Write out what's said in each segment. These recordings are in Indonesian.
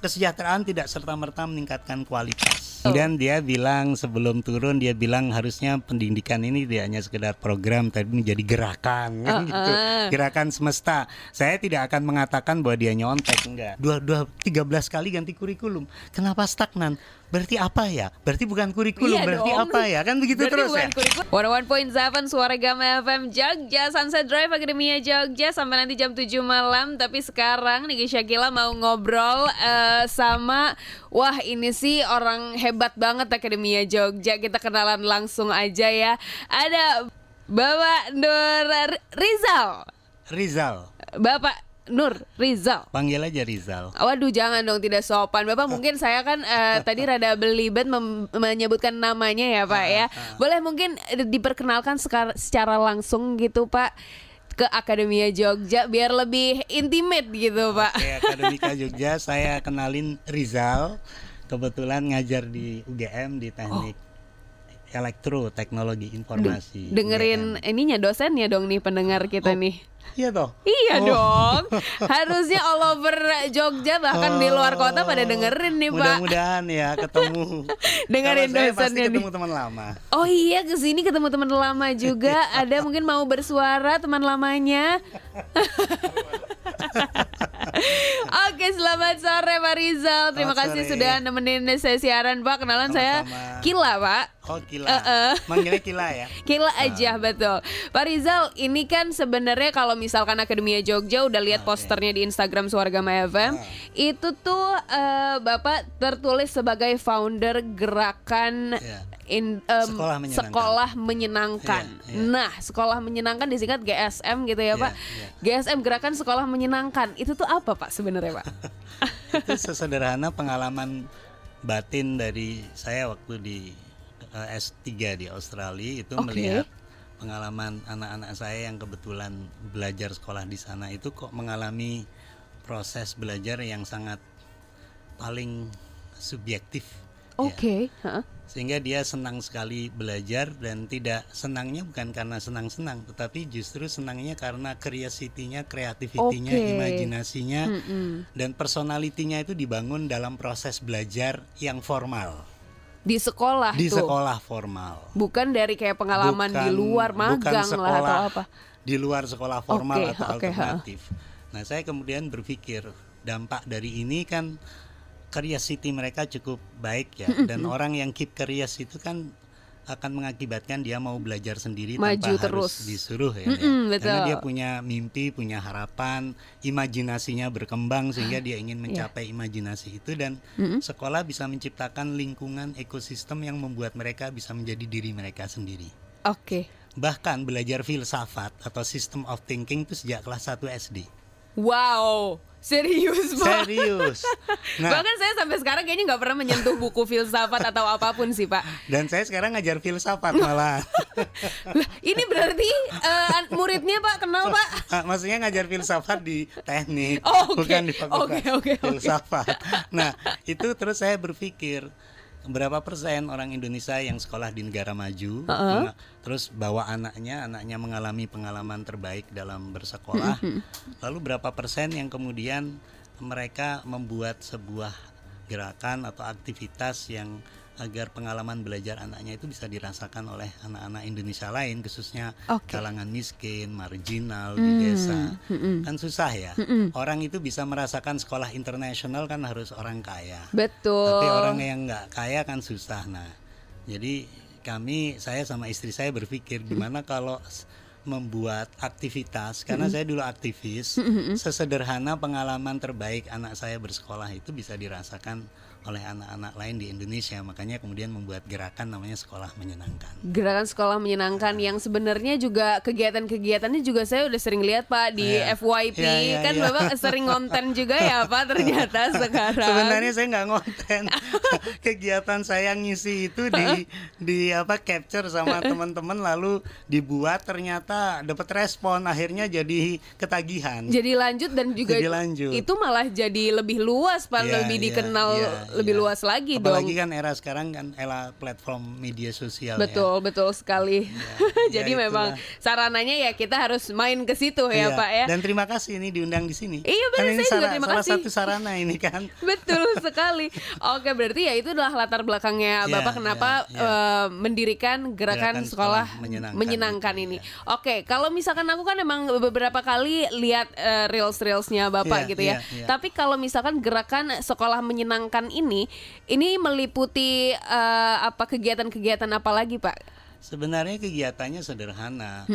kesejahteraan tidak serta-merta meningkatkan kualitas. Kemudian dia bilang sebelum turun, dia bilang harusnya pendidikan ini tidak hanya sekedar program, tapi menjadi gerakan, kan gitu. Gerakan semesta. Saya tidak akan mengatakan bahwa dia nyontek, enggak. 13 kali ganti kurikulum. Kenapa stagnan? Berarti apa ya? Berarti bukan kurikulum, berarti dong. Apa ya? Kan begitu berarti terus ya. 101.7 Suara Gama FM Jogja, Sunset Drive Akademia Jogja sampai nanti jam 7 malam. Tapi sekarang Niki Syakila mau ngobrol sama ini sih orang hebat banget Akademia Jogja. Kita kenalan langsung aja ya. Ada Bapak Nur Rizal. Bapak Nur Rizal. Panggil aja Rizal. Waduh, jangan dong, tidak sopan. Bapak mungkin saya kan tadi rada belibet menyebutkan namanya ya Pak ya. Boleh mungkin diperkenalkan secara langsung gitu Pak ke Akademia Jogja biar lebih intimate gitu Pak. Oke, Akademika Jogja, saya kenalin Rizal. Kebetulan ngajar di UGM di teknik elektro teknologi informasi. Dengerin ininya dosennya dong nih pendengar kita nih. Iya toh? Iya dong. Harusnya all over Jogja bahkan di luar kota pada dengerin nih Pak. Mudah-mudahan ya ketemu. Dengerin dosennya pasti nih. Ketemu teman lama. Oh iya, kesini ketemu teman lama juga. Ada mungkin mau bersuara teman lamanya. Oke, selamat sore Pak Rizal. Terima kasih sudah nemenin saya siaran Pak. Kenalan saya Kila Pak. Oh Kila. Manggilnya Kila ya. Kila aja betul. Pak Rizal, ini kan sebenarnya kalau misalkan Akademia Jogja udah lihat posternya di Instagram Suara Gama FM, itu tuh Bapak tertulis sebagai founder gerakan sekolah menyenangkan. Nah, sekolah menyenangkan disingkat GSM gitu ya Pak. GSM, Gerakan Sekolah Menyenangkan. Itu tuh apa Pak sebenarnya Pak? Itu sesederhana pengalaman batin dari saya waktu di S3 di Australia itu melihat pengalaman anak-anak saya yang kebetulan belajar sekolah di sana itu kok mengalami proses belajar yang sangat paling subjektif. Sehingga dia senang sekali belajar dan tidak senangnya bukan karena senang-senang, tetapi justru senangnya karena curiosity-nya, kreativitinya, imajinasinya, dan personality-nya itu dibangun dalam proses belajar yang formal. Di sekolah di tuh. Sekolah formal. Bukan dari kayak pengalaman di luar magang lah atau apa. Di luar sekolah formal atau alternatif. Nah, saya kemudian berpikir dampak dari ini kan curiosity mereka cukup baik ya, dan orang yang keep curious itu kan akan mengakibatkan dia mau belajar sendiri tanpa harus disuruh ya, karena dia punya mimpi, punya harapan, imajinasinya berkembang sehingga dia ingin mencapai imajinasi itu, dan sekolah bisa menciptakan lingkungan ekosistem yang membuat mereka bisa menjadi diri mereka sendiri. Bahkan belajar filsafat atau system of thinking itu sejak kelas 1 SD. Wow, serius Pak? Serius. Nah, bahkan saya sampai sekarang kayaknya nggak pernah menyentuh buku filsafat atau apapun sih Pak. Dan saya sekarang ngajar filsafat malah. Lah, ini berarti muridnya Pak kenal Pak? Maksudnya ngajar filsafat di teknik, bukan di fakultas filsafat. Nah, itu terus saya berpikir, berapa persen orang Indonesia yang sekolah di negara maju, terus bawa anaknya mengalami pengalaman terbaik dalam bersekolah, lalu berapa persen yang kemudian mereka membuat sebuah gerakan atau aktivitas yang agar pengalaman belajar anaknya itu bisa dirasakan oleh anak-anak Indonesia lain, khususnya kalangan miskin, marginal di desa. Kan susah ya. Orang itu bisa merasakan sekolah internasional kan harus orang kaya. Betul. Tapi orang yang nggak kaya kan susah. Nah, jadi saya sama istri saya berpikir gimana kalau membuat aktivitas, karena saya dulu aktivis, sesederhana pengalaman terbaik anak saya bersekolah itu bisa dirasakan oleh anak-anak lain di Indonesia. Makanya kemudian membuat gerakan namanya Sekolah Menyenangkan. Gerakan Sekolah Menyenangkan yang sebenarnya juga kegiatan-kegiatannya juga saya udah sering lihat Pak di FYP. Bapak sering ngonten juga ya Pak ternyata sekarang. Sebenarnya saya nggak ngonten. Kegiatan saya ngisi itu di capture sama teman-teman lalu dibuat, ternyata ternyata dapat respon, akhirnya jadi ketagihan. Jadi lanjut dan juga jadi lanjut. Itu malah jadi lebih luas, Pak, lebih dikenal lebih luas lagi. Apalagi kan era sekarang kan era platform media sosial. Betul sekali. Jadi memang sarananya ya kita harus main ke situ ya Pak ya. Dan terima kasih ini diundang di sini. Iya benar, saya juga terima kasih. Salah satu sarana ini kan. Betul sekali. Oke, berarti ya itu adalah latar belakangnya Bapak kenapa mendirikan gerakan sekolah menyenangkan ini. Oke, kalau misalkan aku kan emang beberapa kali lihat reelsnya Bapak gitu ya. Tapi kalau misalkan gerakan sekolah menyenangkan ini meliputi kegiatan-kegiatan apa lagi, Pak? Sebenarnya kegiatannya sederhana.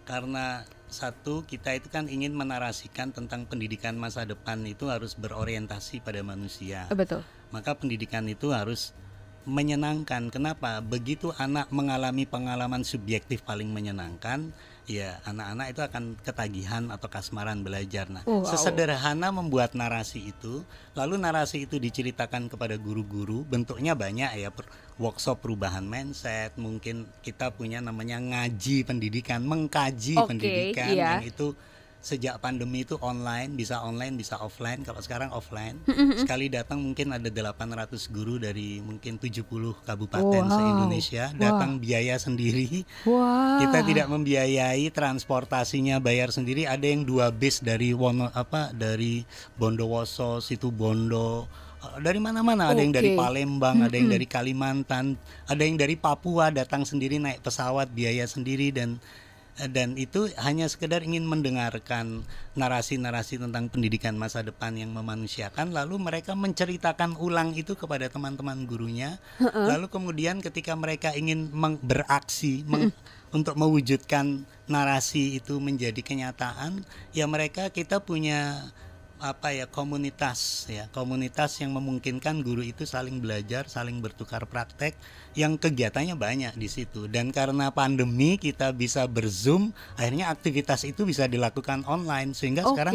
Karena satu, kita itu kan ingin menarasikan tentang pendidikan masa depan itu harus berorientasi pada manusia. Betul. Maka pendidikan itu harus menyenangkan. Kenapa? Begitu anak mengalami pengalaman subjektif paling menyenangkan, ya anak-anak itu akan ketagihan atau kasmaran belajar. Nah, sesederhana membuat narasi itu, lalu narasi itu diceritakan kepada guru-guru, bentuknya banyak ya, workshop perubahan mindset, mungkin kita punya namanya ngaji pendidikan, mengkaji pendidikan, yang itu sejak pandemi itu bisa offline. Kalau sekarang offline, sekali datang mungkin ada 800 guru dari mungkin 70 kabupaten se-Indonesia, datang biaya sendiri. Kita tidak membiayai transportasinya, bayar sendiri. Ada yang 2 bis dari dari Bondowoso, Situbondo, dari mana-mana, ada yang dari Palembang, ada yang dari Kalimantan, ada yang dari Papua, datang sendiri naik pesawat, biaya sendiri, dan itu hanya sekedar ingin mendengarkan narasi-narasi tentang pendidikan masa depan yang memanusiakan, lalu mereka menceritakan ulang itu kepada teman-teman gurunya. Lalu kemudian ketika mereka ingin beraksi untuk mewujudkan narasi itu menjadi kenyataan, ya kita punya komunitas yang memungkinkan guru itu saling belajar, saling bertukar praktek, yang kegiatannya banyak di situ. Dan karena pandemi kita bisa berzoom, akhirnya aktivitas itu bisa dilakukan online, sehingga sekarang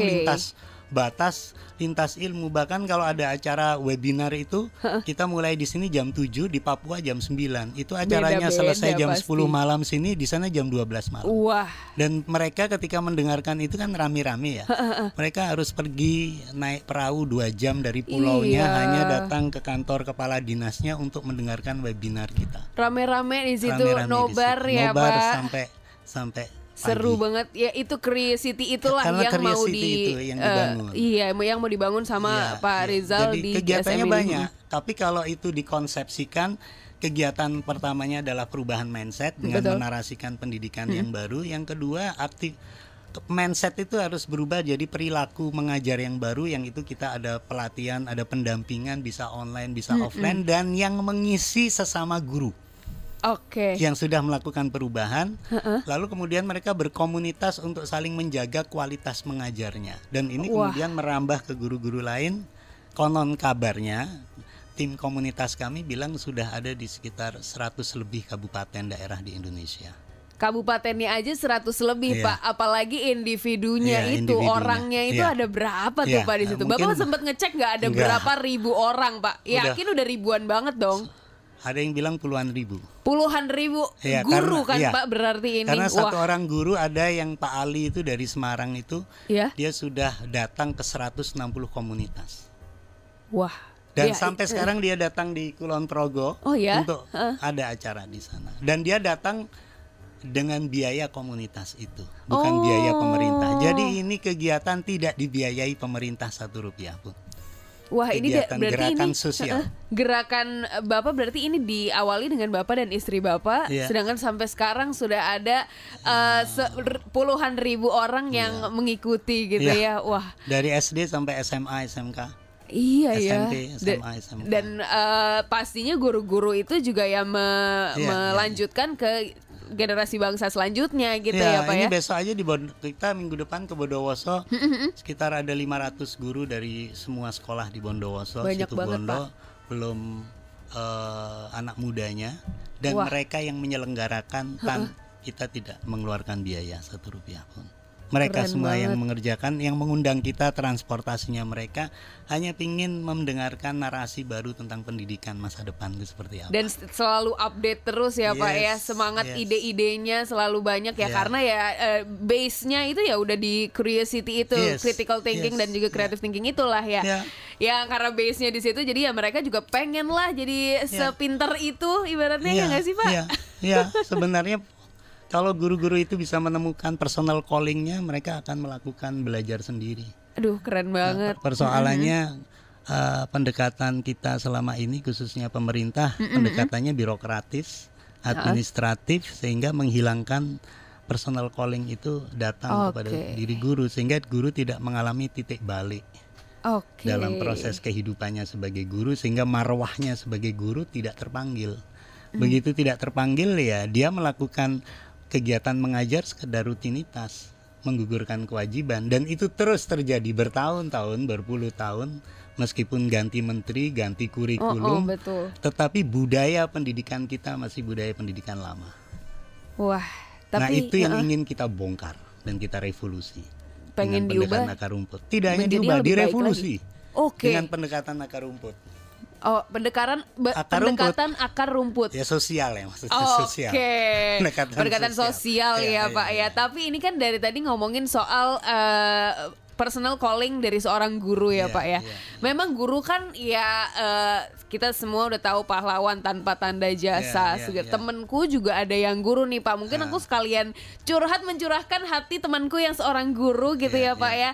lintas ilmu. Bahkan kalau ada acara webinar itu, kita mulai di sini jam 7, di Papua jam 9. Itu acaranya selesai jam 10 malam sini, di sana jam 12 malam. Dan mereka ketika mendengarkan itu kan rame-rame ya. Mereka harus pergi naik perahu 2 jam dari pulaunya, hanya datang ke kantor kepala dinasnya untuk mendengarkan webinar kita. Rame-rame di situ, nobar ya Pak. Sampai seru banget ya, itu curiosity itulah yang mau dibangun. Yang mau dibangun sama Pak Rizal. Jadi kegiatannya banyak. Tapi kalau itu dikonsepsikan, kegiatan pertamanya adalah perubahan mindset dengan menarasikan pendidikan yang baru. Yang kedua, mindset itu harus berubah jadi perilaku mengajar yang baru, yang itu kita ada pelatihan, ada pendampingan, bisa online, bisa offline, dan yang mengisi sesama guru. Yang sudah melakukan perubahan, lalu kemudian mereka berkomunitas untuk saling menjaga kualitas mengajarnya. Dan ini kemudian merambah ke guru-guru lain. Konon kabarnya tim komunitas kami bilang sudah ada di sekitar 100 lebih kabupaten daerah di Indonesia. Kabupatennya aja 100 lebih Pak, apalagi individunya orangnya itu ada berapa tuh Pak di situ? Bapak sempat ngecek nggak ada berapa ribu orang Pak? Yakin udah ribuan banget dong? Ada yang bilang puluhan ribu. Puluhan ribu guru Pak, berarti ini. Karena satu orang guru, ada yang Pak Ali itu dari Semarang itu, dia sudah datang ke 160 komunitas. Dan sampai sekarang dia datang di Kulon Progo untuk ada acara di sana. Dan dia datang dengan biaya komunitas itu, bukan biaya pemerintah. Jadi ini kegiatan tidak dibiayai pemerintah Rp1 pun. Ini berarti gerakan ini sosial. Gerakan Bapak berarti ini diawali dengan Bapak dan istri Bapak, sedangkan sampai sekarang sudah ada puluhan ribu orang yang mengikuti gitu ya. Dari SD sampai SMA, SMK. SMP, SMA, SMK. Dan pastinya guru-guru itu juga melanjutkan ke generasi bangsa selanjutnya gitu ya Pak ya. Ini besok aja kita minggu depan ke Bondowoso, sekitar ada 500 guru dari semua sekolah di Bondowoso. Banyak banget Pak. Belum anak mudanya, dan mereka yang menyelenggarakan, kita tidak mengeluarkan biaya Rp1 pun. Mereka Keren semua yang banget. mengerjakan, yang mengundang kita, transportasinya mereka hanya ingin mendengarkan narasi baru tentang pendidikan masa depan itu seperti apa. Dan selalu update terus ya Pak ya, Yes, semangat yes. ide-idenya selalu banyak ya, Yeah. karena ya base-nya itu ya udah di curiosity itu, Yes, critical thinking yes, dan juga creative thinking itulah ya. Yeah. Ya karena base-nya di situ, jadi ya mereka juga pengen lah jadi sepinter itu ibaratnya, ya nggak sih Pak? Iya, sebenarnya kalau guru-guru itu bisa menemukan personal calling-nya, mereka akan melakukan belajar sendiri. Aduh keren Nah, banget. persoalannya pendekatan kita selama ini khususnya pemerintah, pendekatannya birokratis, administratif, sehingga menghilangkan personal calling itu datang kepada diri guru, sehingga guru tidak mengalami titik balik dalam proses kehidupannya sebagai guru, sehingga marwahnya sebagai guru tidak terpanggil. Begitu tidak terpanggil ya dia melakukan kegiatan mengajar sekedar rutinitas, menggugurkan kewajiban, dan itu terus terjadi bertahun-tahun, berpuluh tahun, meskipun ganti menteri, ganti kurikulum, Betul. tetapi budaya pendidikan kita masih budaya pendidikan lama. Wah, Nah tapi itu yang ingin kita bongkar dan kita revolusi. Pengen dengan pendekatan diubah akar rumput. Tidak hanya menjadi diubah, lebih baik direvolusi. Oke. Dengan pendekatan akar rumput. Oh, pendekatan akar rumput. Ya sosial ya maksudnya, sosial. Oke. Pendekatan sosial ya, Pak ya. Tapi ini kan dari tadi ngomongin soal personal calling dari seorang guru ya, Pak ya. Memang guru kan ya kita semua udah tahu pahlawan tanpa tanda jasa. Temenku juga ada yang guru nih, Pak. Mungkin aku sekalian mencurahkan hati temanku yang seorang guru gitu ya, Pak ya.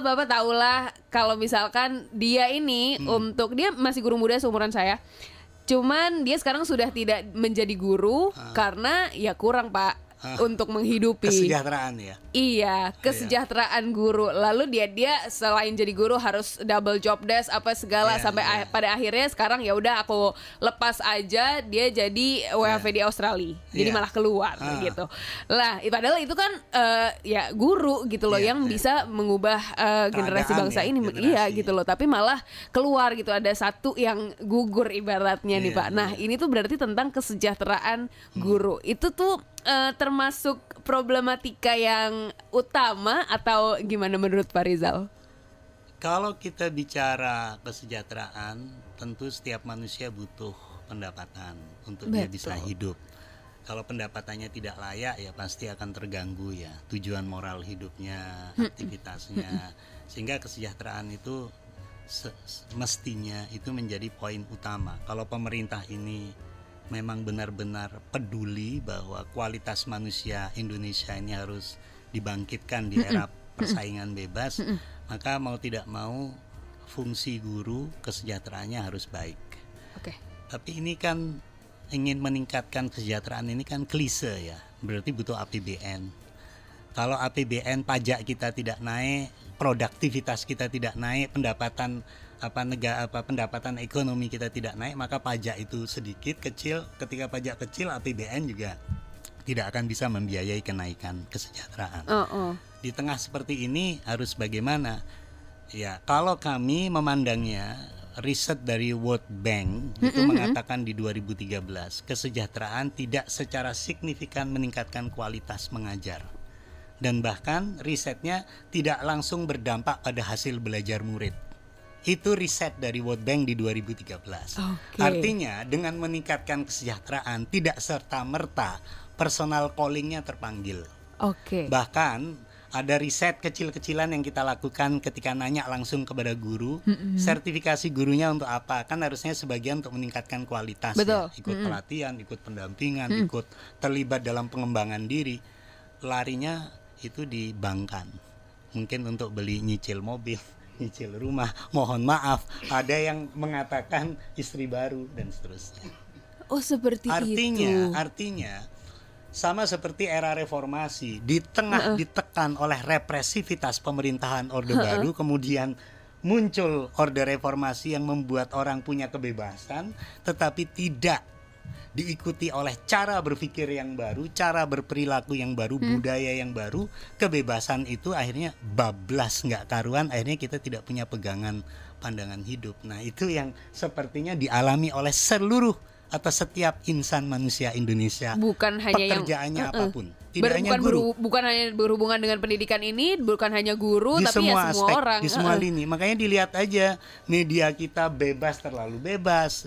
Bapak tahulah kalau misalkan dia ini untuk dia masih guru muda seumuran saya. Cuman dia sekarang sudah tidak menjadi guru karena ya kurang Pak untuk menghidupi kesejahteraan ya. Iya, kesejahteraan guru. Lalu dia selain jadi guru harus double job desk apa segala sampai pada akhirnya sekarang ya udah aku lepas aja, dia jadi WFH di Australia. Jadi malah keluar gitu. Lah, padahal itu kan ya guru gitu loh yang bisa mengubah generasi bangsa ini. Iya gitu loh, tapi malah keluar gitu, ada satu yang gugur ibaratnya nih Pak. Nah, ini tuh berarti tentang kesejahteraan guru. Itu tuh termasuk problematika yang utama atau gimana menurut Pak Rizal? Kalau kita bicara kesejahteraan, tentu setiap manusia butuh pendapatan untuk dia bisa hidup. Kalau pendapatannya tidak layak ya pasti akan terganggu ya tujuan moral hidupnya, aktivitasnya, sehingga kesejahteraan itu mestinya itu menjadi poin utama. Kalau pemerintah ini memang benar-benar peduli bahwa kualitas manusia Indonesia ini harus dibangkitkan di era persaingan bebas, maka mau tidak mau fungsi guru kesejahteraannya harus baik. Tapi ini kan ingin meningkatkan kesejahteraan ini kan klise ya, berarti butuh APBN. Kalau APBN pajak kita tidak naik, produktivitas kita tidak naik, pendapatan pendapatan ekonomi kita tidak naik, maka pajak itu sedikit kecil. Ketika pajak kecil, APBN juga tidak akan bisa membiayai kenaikan kesejahteraan. Di tengah seperti ini harus bagaimana? Ya, kalau kami memandangnya, riset dari World Bank itu mengatakan di 2013 kesejahteraan tidak secara signifikan meningkatkan kualitas mengajar. Dan bahkan risetnya tidak langsung berdampak pada hasil belajar murid. Itu riset dari World Bank di 2013. Artinya dengan meningkatkan kesejahteraan tidak serta-merta personal calling-nya terpanggil. Bahkan ada riset kecil-kecilan yang kita lakukan ketika nanya langsung kepada guru, sertifikasi gurunya untuk apa? Kan harusnya sebagian untuk meningkatkan kualitas ya. Ikut pelatihan, ikut pendampingan, ikut terlibat dalam pengembangan diri. Larinya itu dibangkan. Mungkin untuk beli nyicil mobil, nyicil rumah, mohon maaf, ada yang mengatakan istri baru dan seterusnya. Seperti itu. Artinya sama seperti era reformasi, di tengah ditekan oleh represivitas pemerintahan Orde Baru, kemudian muncul Orde Reformasi yang membuat orang punya kebebasan, tetapi tidak diikuti oleh cara berpikir yang baru, cara berperilaku yang baru, budaya yang baru. Kebebasan itu akhirnya bablas nggak karuan, akhirnya kita tidak punya pegangan pandangan hidup. Nah itu yang sepertinya dialami oleh seluruh atas setiap insan manusia Indonesia. Bukan hanya pekerjaannya apapun. Tidak hanya guru. Bukan hanya berhubungan dengan pendidikan ini, bukan hanya guru, di tapi semua ya semua aspek, orang. di semua lini. Makanya dilihat aja media kita bebas, terlalu bebas.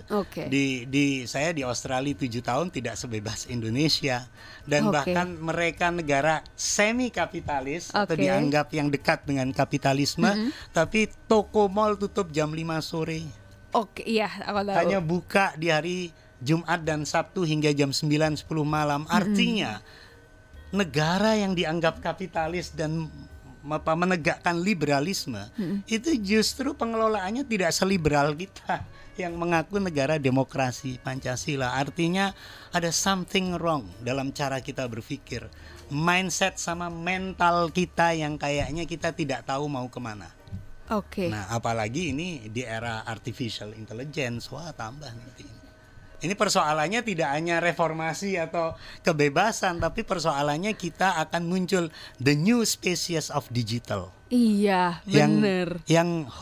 Saya di Australia 7 tahun tidak sebebas Indonesia. Dan bahkan mereka negara semi kapitalis atau dianggap yang dekat dengan kapitalisme, tapi toko mall tutup jam 5 sore. Iya, aku tahu. Hanya buka di hari Jumat dan Sabtu hingga jam 9-10 malam. Artinya negara yang dianggap kapitalis dan menegakkan liberalisme itu justru pengelolaannya tidak seliberal kita yang mengaku negara demokrasi Pancasila. Artinya ada something wrong dalam cara kita berpikir, mindset sama mental kita yang kayaknya kita tidak tahu mau kemana. Nah, apalagi ini di era artificial intelligence, wah tambah nanti. Ini persoalannya tidak hanya reformasi atau kebebasan, tapi persoalannya kita akan muncul the new species of digital. Iya, benar. Yang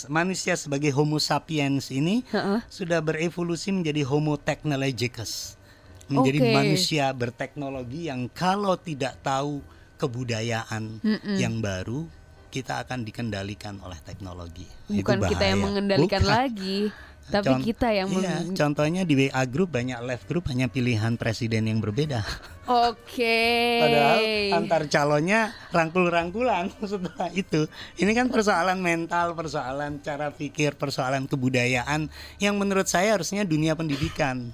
manusia sebagai Homo sapiens ini sudah berevolusi menjadi Homo technologicus. Menjadi manusia berteknologi yang kalau tidak tahu kebudayaan yang baru, kita akan dikendalikan oleh teknologi. Bukan kita yang mengendalikan lagi. Tapi kita yang contohnya di WA Group banyak left group hanya pilihan presiden yang berbeda. Padahal antar calonnya rangkul-rangkulan setelah itu. Ini kan persoalan mental, persoalan cara pikir, persoalan kebudayaan yang menurut saya harusnya dunia pendidikan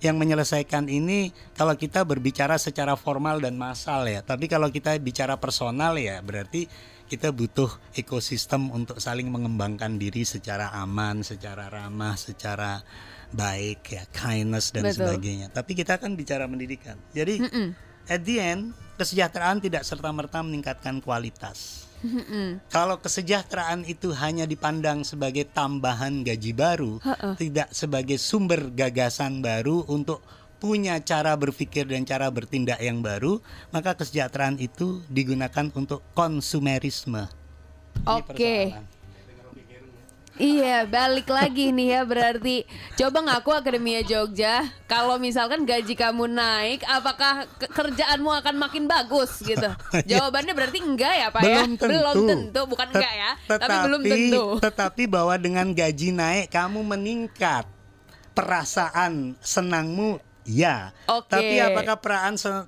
yang menyelesaikan ini. Kalau kita berbicara secara formal dan massal ya, tapi kalau kita bicara personal ya berarti kita butuh ekosistem untuk saling mengembangkan diri secara aman, secara ramah, secara baik ya, kindness dan sebagainya. Tapi kita kan bicara pendidikan. Jadi at the end kesejahteraan tidak serta-merta meningkatkan kualitas. Kalau kesejahteraan itu hanya dipandang sebagai tambahan gaji baru, tidak sebagai sumber gagasan baru untuk punya cara berpikir dan cara bertindak yang baru, maka kesejahteraan itu digunakan untuk konsumerisme. Iya, balik lagi nih ya, berarti coba ngaku Akademia Jogja, kalau misalkan gaji kamu naik, apakah kerjaanmu akan makin bagus gitu? Jawabannya berarti enggak ya Pak? Belum tentu, bukan enggak ya, tapi belum tentu. Tetapi bahwa dengan gaji naik kamu meningkat, perasaan senangmu ya, tapi apakah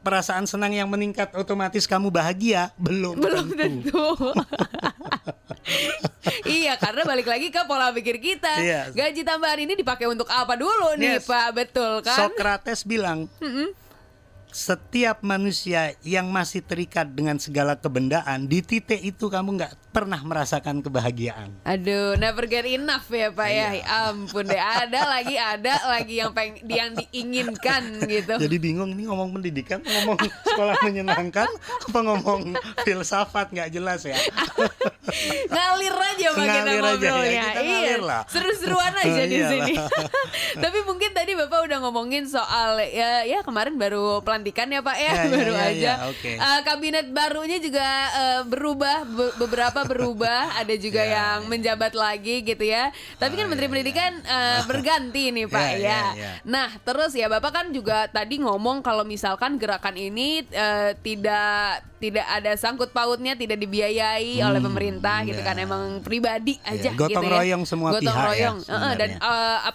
perasaan senang yang meningkat otomatis kamu bahagia? Belum tentu. Iya, karena balik lagi ke pola pikir kita. Gaji tambahan ini dipakai untuk apa dulu nih Pak? Betul kan? Socrates bilang, setiap manusia yang masih terikat dengan segala kebendaan, di titik itu kamu nggak pernah merasakan kebahagiaan. Aduh, never get enough ya Pak ya. Ampun deh, ada lagi yang diinginkan gitu. Jadi bingung nih ngomong pendidikan, ngomong sekolah menyenangkan, apa ngomong filsafat, nggak jelas ya. Ngalir aja kita ngobrolnya. Iya, seru-seruan aja di sini. Tapi mungkin tadi Bapak udah ngomongin soal ya kemarin baru pelantikan ya Pak ya, baru aja. Kabinet barunya juga berubah, beberapa berubah, ada juga yang menjabat lagi gitu ya. Tapi kan Menteri Pendidikan berganti nih Pak ya. Nah, terus ya Bapak kan juga tadi ngomong kalau misalkan gerakan ini tidak ada sangkut pautnya, tidak dibiayai oleh pemerintah gitu kan, emang pribadi aja gitu ya. Gotong royong semua pihak. Gotong royong. Dan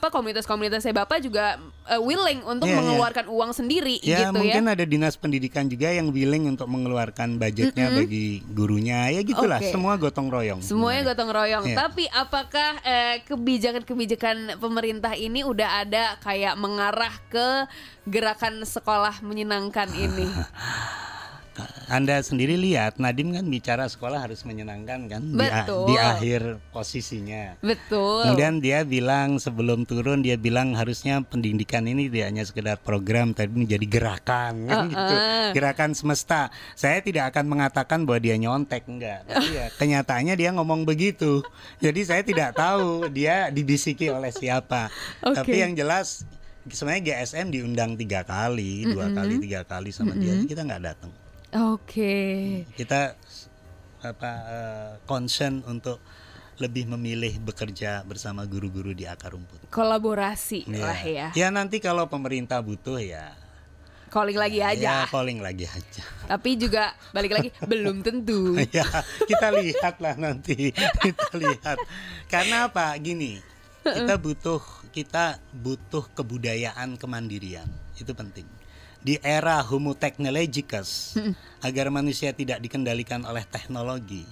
komunitas-komunitasnya Bapak juga willing untuk mengeluarkan uang sendiri gitu ya. Mungkin ada dinas pendidikan juga yang willing untuk mengeluarkan budgetnya bagi gurunya. Ya gitulah, semua gotong royong. Semuanya gotong royong. Tapi apakah kebijakan pemerintah ini udah ada kayak mengarah ke gerakan sekolah menyenangkan ini? Anda sendiri lihat, Nadiem kan bicara sekolah harus menyenangkan kan. Betul. Di akhir posisinya. Betul. Kemudian dia bilang sebelum turun, dia bilang harusnya pendidikan ini tidak hanya sekedar program, tapi menjadi gerakan kan gitu. Gerakan semesta. Saya tidak akan mengatakan bahwa dia nyontek, enggak. Tapi ya kenyataannya dia ngomong begitu. Jadi saya tidak tahu dia dibisiki oleh siapa. Tapi yang jelas sebenarnya GSM diundang 3 kali, 2 kali, 3 kali sama dia, kita nggak datang. Kita concern untuk lebih memilih bekerja bersama guru-guru di akar rumput. Kolaborasi lah ya. Ya nanti kalau pemerintah butuh ya calling lagi aja. Ya calling lagi aja. Tapi juga balik lagi belum tentu. Ya kita lihat lah nanti. Kita lihat. Karena apa? Gini, kita butuh kebudayaan kemandirian. Itu penting. Di era homo technologicus, agar manusia tidak dikendalikan oleh teknologi,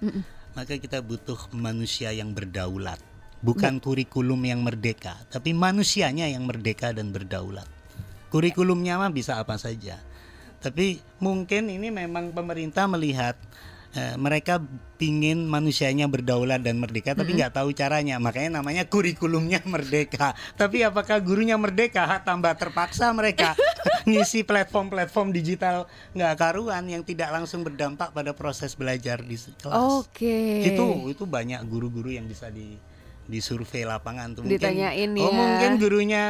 maka kita butuh manusia yang berdaulat. Bukan kurikulum yang merdeka, tapi manusianya yang merdeka dan berdaulat. Kurikulumnya mah bisa apa saja. Tapi mungkin ini memang pemerintah melihat mereka pingin manusianya berdaulat dan merdeka, tapi nggak tahu caranya. Makanya namanya kurikulumnya merdeka. Tapi apakah gurunya merdeka? Tambah terpaksa mereka ngisi platform-platform digital nggak karuan yang tidak langsung berdampak pada proses belajar di kelas. Itu banyak guru-guru yang bisa disurvei lapangan tuh. Ditanyain mungkin, mungkin gurunya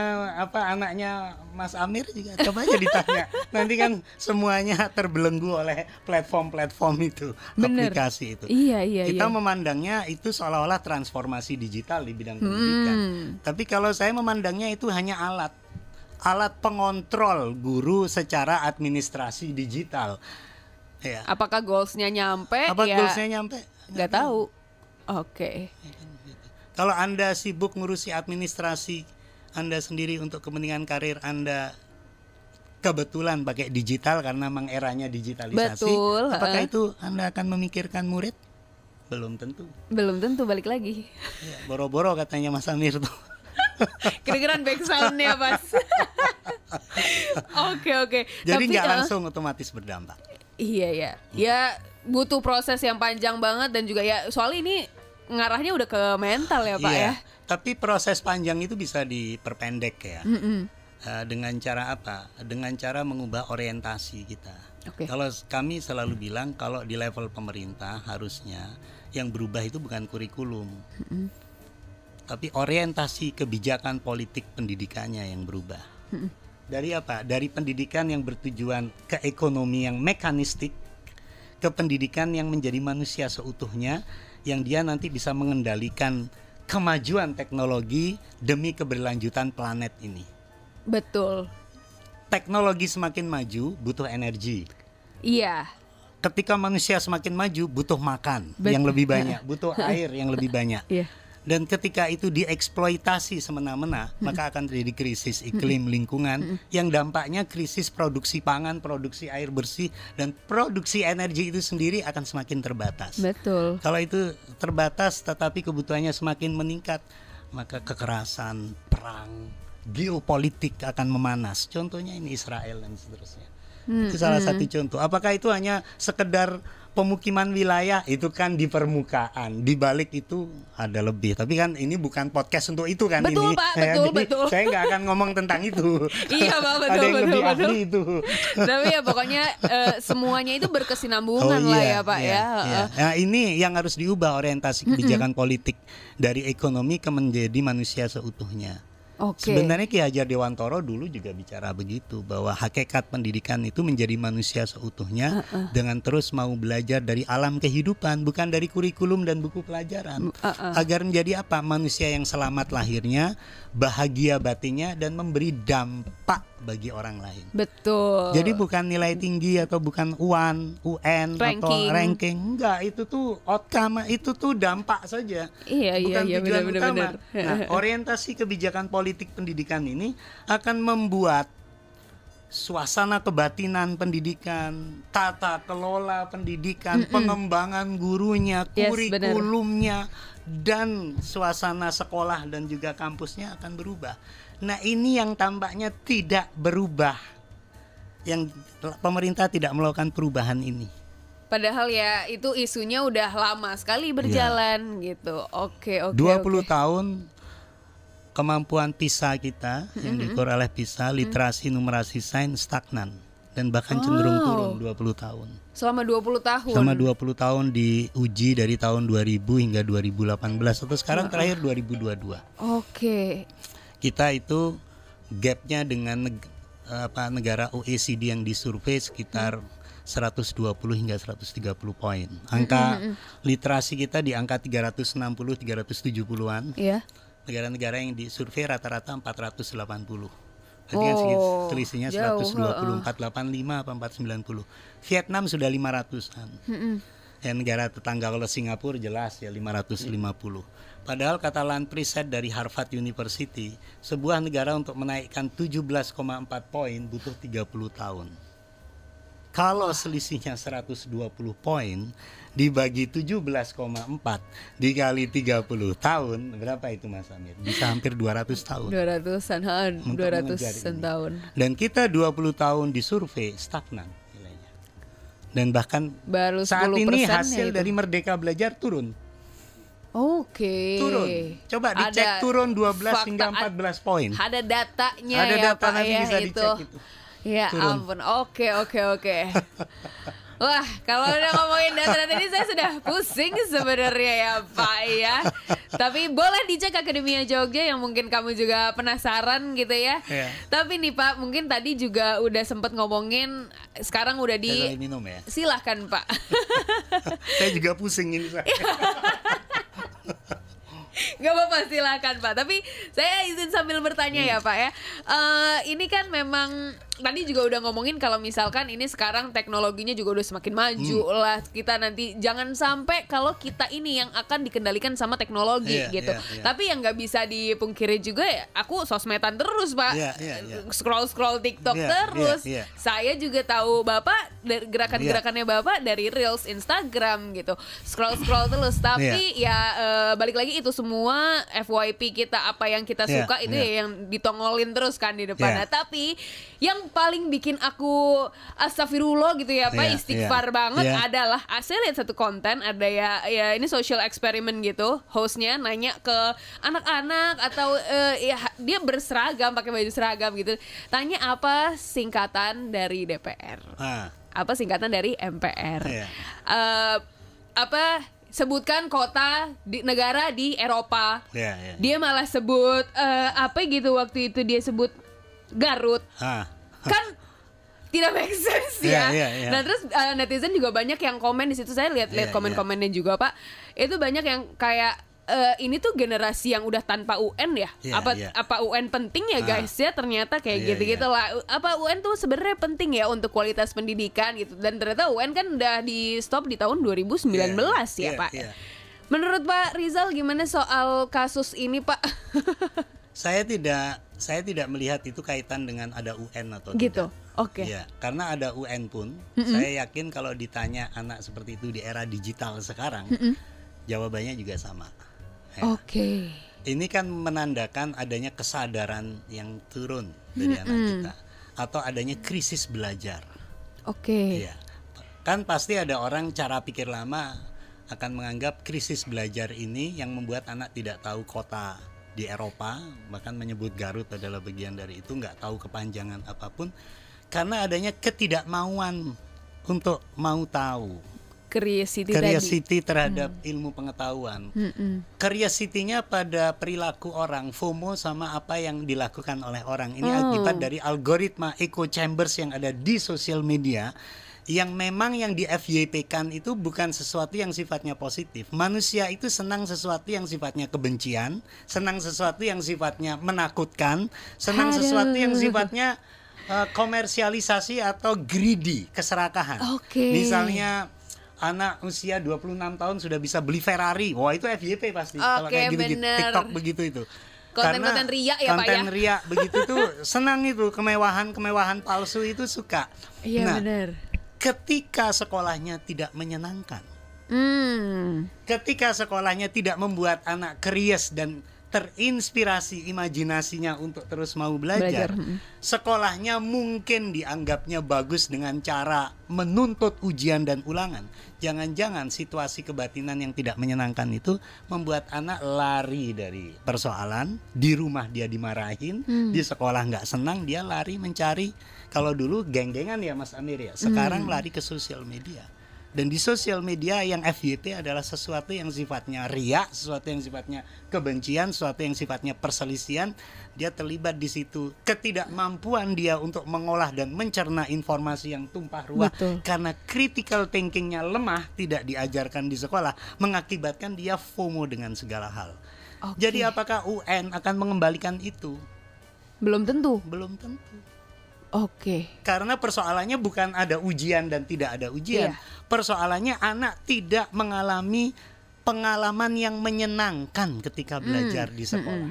anaknya Mas Amir juga coba aja ditanya. Nanti kan semuanya terbelenggu oleh platform-platform itu. Bener. Aplikasi itu. Iya. Kita memandangnya itu seolah-olah transformasi digital di bidang pendidikan. Tapi kalau saya memandangnya itu hanya alat pengontrol guru secara administrasi digital. Ya. Apakah goalsnya nyampe? Goalsnya nyampe? Nggak tahu. Oke. Kalau Anda sibuk ngurusi administrasi Anda sendiri untuk kepentingan karir Anda, kebetulan pakai digital karena memang eranya digitalisasi. Betul. Apakah itu Anda akan memikirkan murid? Belum tentu. Belum tentu, balik lagi. Ya, boro-boro katanya Mas Amir tuh. Kedengeran back sound-nya Mas. Oke. Jadi nggak langsung otomatis berdampak. Iya. Ya butuh proses yang panjang banget dan juga ya soal ini ngarahnya udah ke mental ya Pak ya. Tapi proses panjang itu bisa diperpendek ya. Dengan cara apa? Dengan cara mengubah orientasi kita. Kalau kami selalu bilang kalau di level pemerintah harusnya yang berubah itu bukan kurikulum, tapi orientasi kebijakan politik pendidikannya yang berubah. Dari apa? Dari pendidikan yang bertujuan ke ekonomi yang mekanistik, ke pendidikan yang menjadi manusia seutuhnya, yang dia nanti bisa mengendalikan kemajuan teknologi demi keberlanjutan planet ini. Betul. Teknologi semakin maju butuh energi. Iya. Ketika manusia semakin maju butuh makan yang lebih banyak, butuh air yang lebih banyak. Iya. Dan ketika itu dieksploitasi semena-mena, maka akan terjadi krisis iklim lingkungan yang dampaknya krisis produksi pangan, produksi air bersih, dan produksi energi itu sendiri akan semakin terbatas. Betul. Kalau itu terbatas tetapi kebutuhannya semakin meningkat, maka kekerasan, perang, geopolitik akan memanas. Contohnya ini Israel dan seterusnya. Itu salah satu contoh. Apakah itu hanya sekedar pemukiman wilayah? Itu kan di permukaan. Di balik itu ada lebih. Tapi kan ini bukan podcast untuk itu kan. Betul ini. Pak, betul. Saya nggak akan ngomong tentang itu. Iya Pak, betul. Ada yang lebih ahli itu. Tapi ya pokoknya semuanya itu berkesinambungan lah ya Pak ya. Nah ini yang harus diubah orientasi kebijakan politik dari ekonomi ke menjadi manusia seutuhnya. Sebenarnya Ki Hajar Dewantoro dulu juga bicara begitu, bahwa hakikat pendidikan itu menjadi manusia seutuhnya dengan terus mau belajar dari alam kehidupan, bukan dari kurikulum dan buku pelajaran. Agar menjadi apa? Manusia yang selamat lahirnya, bahagia batinnya, dan memberi dampak bagi orang lain. Betul. Jadi bukan nilai tinggi atau bukan UN atau ranking. Enggak, itu tuh outcome, itu tuh dampak saja. Bukan tujuan utama. Nah, orientasi kebijakan politik pendidikan ini akan membuat suasana kebatinan pendidikan, tata kelola pendidikan, pengembangan gurunya, kurikulumnya, dan suasana sekolah dan juga kampusnya akan berubah. Nah ini yang tampaknya tidak berubah, yang pemerintah tidak melakukan perubahan ini. Padahal ya itu isunya udah lama sekali berjalan gitu. Oke. 20 tahun kemampuan PISA kita yang diukur oleh PISA, literasi, numerasi, sains stagnan dan bahkan cenderung turun 20 tahun. Selama 20 tahun. Selama 20 tahun diuji dari tahun 2000 hingga 2018 atau sekarang terakhir 2022. Kita itu gapnya dengan negara OECD yang disurvei sekitar 120 hingga 130 poin. Angka literasi kita di angka 360-370-an. Iya. Negara-negara yang disurvei rata-rata 480. Berarti kan selisihnya 120, 485 apa 490. Vietnam sudah 500-an. Dan negara tetangga kalau Singapura jelas ya 550. Padahal kata Landriset dari Harvard University, sebuah negara untuk menaikkan 17,4 poin butuh 30 tahun. Kalau selisihnya 120 poin dibagi 17,4 dikali 30 tahun, berapa itu Mas Amir? Bisa hampir 200 tahun. 200-an tahun. Dan kita 20 tahun disurvei stagnan nilainya. Dan bahkan baru saat ini hasil dari Merdeka Belajar turun. Oke. Turun. Coba dicek turun 12 hingga 14 poin. Ada datanya ada ya data Pak nanti ya bisa itu. Dicek itu. Ya turun. ampun. Oke. Wah, kalau udah ngomongin data-data ini saya sudah pusing sebenarnya ya Pak ya. Tapi boleh dicek Akademia Jogja yang mungkin kamu juga penasaran gitu ya. Yeah. Tapi nih Pak, mungkin tadi juga udah sempet ngomongin, sekarang udah di minum ya. Silahkan Pak. Saya juga pusing ini. Gak apa-apa, silakan Pak. Tapi saya izin sambil bertanya ya Pak ya. Ini kan memang tadi juga udah ngomongin kalau misalkan ini sekarang teknologinya juga udah semakin maju lah. Kita nanti jangan sampai kalau kita ini yang akan dikendalikan sama teknologi gitu. Tapi yang nggak bisa dipungkiri juga ya, aku sosmedan terus Pak. Scroll TikTok terus. Saya juga tahu Bapak gerakan-gerakannya Bapak dari Reels Instagram gitu. Scroll terus. Tapi balik lagi itu semua FYP kita, apa yang kita suka itu ya yang ditongolin terus kan di depan. Nah, tapi yang paling bikin aku astagfirullah gitu ya Pak, istighfar banget adalah saya lihat satu konten ada ya ini social experiment gitu, hostnya nanya ke anak-anak atau dia berseragam, pakai baju seragam gitu, tanya apa singkatan dari DPR, apa singkatan dari MPR, sebutkan kota di negara di Eropa. Dia malah sebut apa gitu, waktu itu dia sebut Garut. Kan tidak make sense ya. Nah terus netizen juga banyak yang komen di situ. Saya lihat komen-komennya juga Pak. Itu banyak yang kayak ini tuh generasi yang udah tanpa UN ya. Apa UN penting ya guys ya, ternyata kayak gitu-gitu lah. Apa UN tuh sebenarnya penting ya untuk kualitas pendidikan gitu. Dan ternyata UN kan udah di stop di tahun 2019 ya Pak. Menurut Pak Rizal gimana soal kasus ini Pak? Saya tidak melihat itu kaitan dengan ada UN atau gitu. Tidak. Oke. Ya, karena ada UN pun, saya yakin kalau ditanya anak seperti itu di era digital sekarang, jawabannya juga sama. Oke. Ini kan menandakan adanya kesadaran yang turun dari anak kita, atau adanya krisis belajar. Oke. Ya. Kan pasti ada orang cara pikir lama akan menganggap krisis belajar ini yang membuat anak tidak tahu kota di Eropa, bahkan menyebut Garut adalah bagian dari itu, nggak tahu kepanjangan apapun, karena adanya ketidakmauan untuk mau tahu. Curiosity terhadap ilmu pengetahuan. Curiosity-nya pada perilaku orang, FOMO sama apa yang dilakukan oleh orang. Ini akibat dari algoritma echo chambers yang ada di sosial media, yang memang yang di FYP-kan itu bukan sesuatu yang sifatnya positif. Manusia itu senang sesuatu yang sifatnya kebencian, senang sesuatu yang sifatnya menakutkan, senang sesuatu yang sifatnya komersialisasi atau greedy, keserakahan. Misalnya anak usia 26 tahun sudah bisa beli Ferrari. Wah, itu FYP pasti. Kalau kayak gitu-gitu, TikTok begitu itu. Konten-konten riak ya Pak ya. Konten riak begitu tuh senang itu, kemewahan palsu itu suka. Iya benar. Ketika sekolahnya tidak menyenangkan, ketika sekolahnya tidak membuat anak curious dan terinspirasi imajinasinya untuk terus mau belajar. Sekolahnya mungkin dianggapnya bagus dengan cara menuntut ujian dan ulangan. Jangan-jangan situasi kebatinan yang tidak menyenangkan itu membuat anak lari dari persoalan. Di rumah dia dimarahin, di sekolah nggak senang, dia lari mencari. Kalau dulu geng-gengan ya Mas Amir ya, sekarang lari ke sosial media. Dan di sosial media yang FYP adalah sesuatu yang sifatnya riak, sesuatu yang sifatnya kebencian, sesuatu yang sifatnya perselisihan. Dia terlibat di situ. Ketidakmampuan dia untuk mengolah dan mencerna informasi yang tumpah ruah. Betul. Karena critical thinkingnya lemah, tidak diajarkan di sekolah, mengakibatkan dia FOMO dengan segala hal. Jadi apakah UN akan mengembalikan itu? Belum tentu. Belum tentu. Karena persoalannya bukan ada ujian dan tidak ada ujian. Persoalannya anak tidak mengalami pengalaman yang menyenangkan ketika belajar di sekolah.